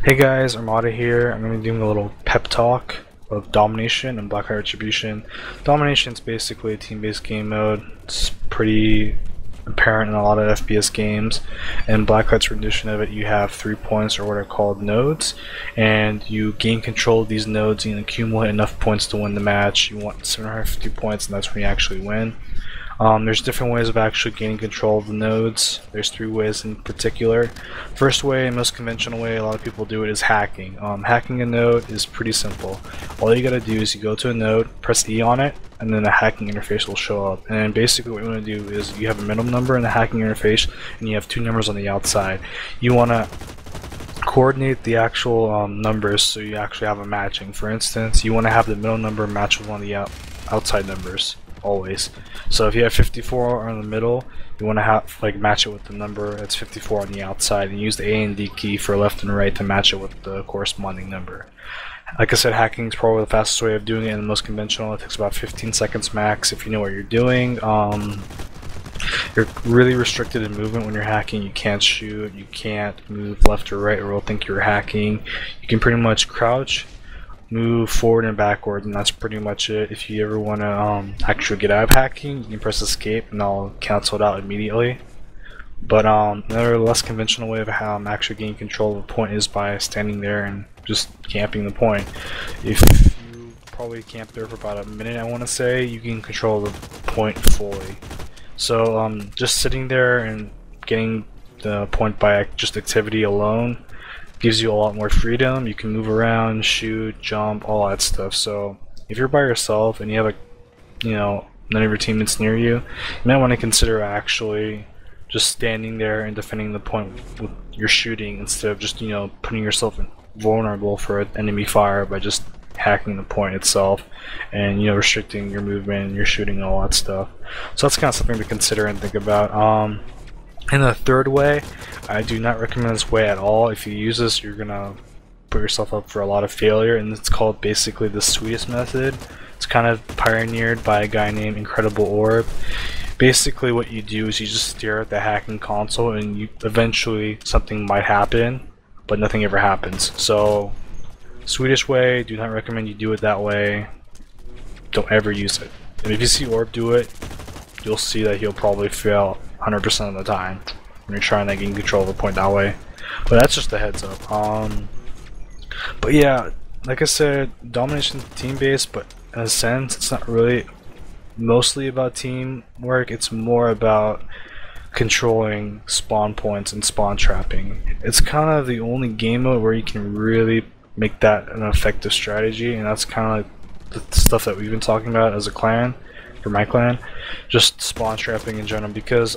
Hey guys, Armada here. I'm going to be doing a little pep talk of Domination and Blacklight Retribution. Domination is basically a team-based game mode. It's pretty apparent in a lot of FPS games. And Blacklight's rendition of it, you have 3 points, or what are called nodes, and you gain control of these nodes and accumulate enough points to win the match. You want 750 points, and that's when you actually win. There's different ways of actually gaining control of the nodes. There's 3 ways in particular. First way, and most conventional way a lot of people do it, is hacking. Hacking a node is pretty simple. All you gotta do is you go to a node, press E on it, and then a hacking interface will show up. And basically what you want to do is you have a minimum number in the hacking interface, and you have 2 numbers on the outside. You want to coordinate the actual numbers so you actually have a matching. For instance, you want to have the middle number match with one of the outside numbers. Always. So if you have 54 in the middle, you want to have match it with the number that's 54 on the outside, and use the A and D key for left and right to match it with the corresponding number. Like I said, hacking is probably the fastest way of doing it and the most conventional. It takes about 15 seconds max if you know what you're doing. You're really restricted in movement when you're hacking. You can't shoot, you can't move left or right, or they'll think you're hacking. You can pretty much crouch, move forward and backward, and that's pretty much it. If you ever want to actually get out of hacking, you can press escape and I'll cancel it out immediately. But another less conventional way of how I'm actually gaining control of a point is by standing there and just camping the point. If you probably camp there for about a minute, I want to say, you can control the point fully. So just sitting there and getting the point by just activity alone gives you a lot more freedom. You can move around, shoot, jump, all that stuff. So if you're by yourself and you have none of your teammates near you, you might want to consider actually just standing there and defending the point with your shooting, instead of just putting yourself vulnerable for enemy fire by just hacking the point itself and restricting your movement and your shooting and all that stuff. So that's kind of something to consider and think about. And the third way, I do not recommend this way at all. If you use this, you're gonna put yourself up for a lot of failure, and it's called basically the sweetest method. It's kind of pioneered by a guy named Incredible Orb. Basically what you do is you just stare at the hacking console, and eventually something might happen, but nothing ever happens. So Swedish way, do not recommend you do it that way. Don't ever use it. And if you see Orb do it, you'll see that he'll probably fail 100% of the time when you're trying to gain control of a point that way. But that's just a heads up. But yeah, like I said, Domination's team-based, but in a sense, it's not really mostly about teamwork. It's more about controlling spawn points and spawn trapping. It's kind of the only game mode where you can really make that an effective strategy, and that's kind of like the stuff that we've been talking about as a clan, for my clan, just spawn trapping in general, because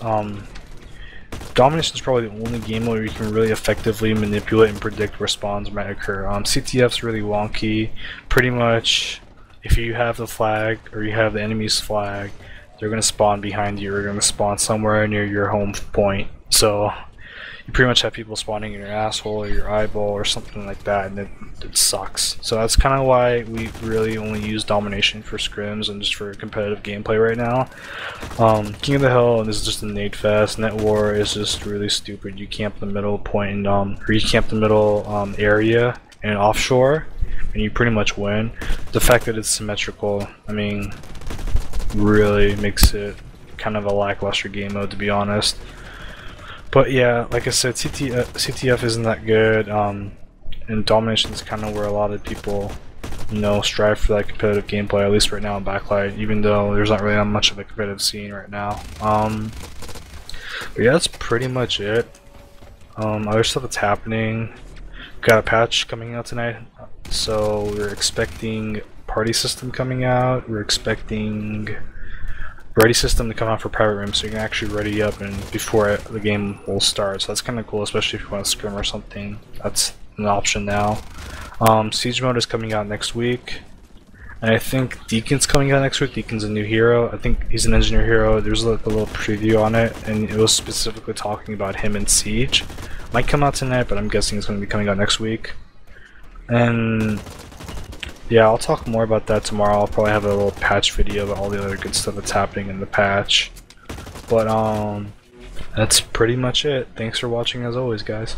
Domination is probably the only game where you can really effectively manipulate and predict where spawns might occur. CTF's really wonky. Pretty much, if you have the flag or you have the enemy's flag, they're going to spawn behind you, or going to spawn somewhere near your home point. So you pretty much have people spawning in your asshole or your eyeball or something like that, and it sucks. So that's kind of why we really only use Domination for scrims and just for competitive gameplay right now. King of the Hill is just a nade fest. Net War is just really stupid. You camp the middle point, or you camp the middle area and offshore, and you pretty much win. The fact that it's symmetrical, I mean, really makes it kind of a lackluster game mode, to be honest. But yeah, like I said, CTF isn't that good, and Domination is kind of where a lot of people, strive for that competitive gameplay, at least right now in Blacklight, even though there's not really that much of a competitive scene right now. But yeah, that's pretty much it. Other stuff that's happening, got a patch coming out tonight, so we're expecting party system coming out, we're expecting ready system to come out for private rooms, so you can actually ready up and before the game will start. So that's kind of cool, especially if you want to scrim or something. That's an option now. Siege mode is coming out next week, and I think Deacon's coming out next week. Deacon's a new hero. I think he's an engineer hero. There's like a little preview on it, and it was specifically talking about him in Siege. Might come out tonight, but I'm guessing it's going to be coming out next week. And yeah, I'll talk more about that tomorrow. I'll probably have a little patch video about all the other good stuff that's happening in the patch. But that's pretty much it. Thanks for watching as always, guys.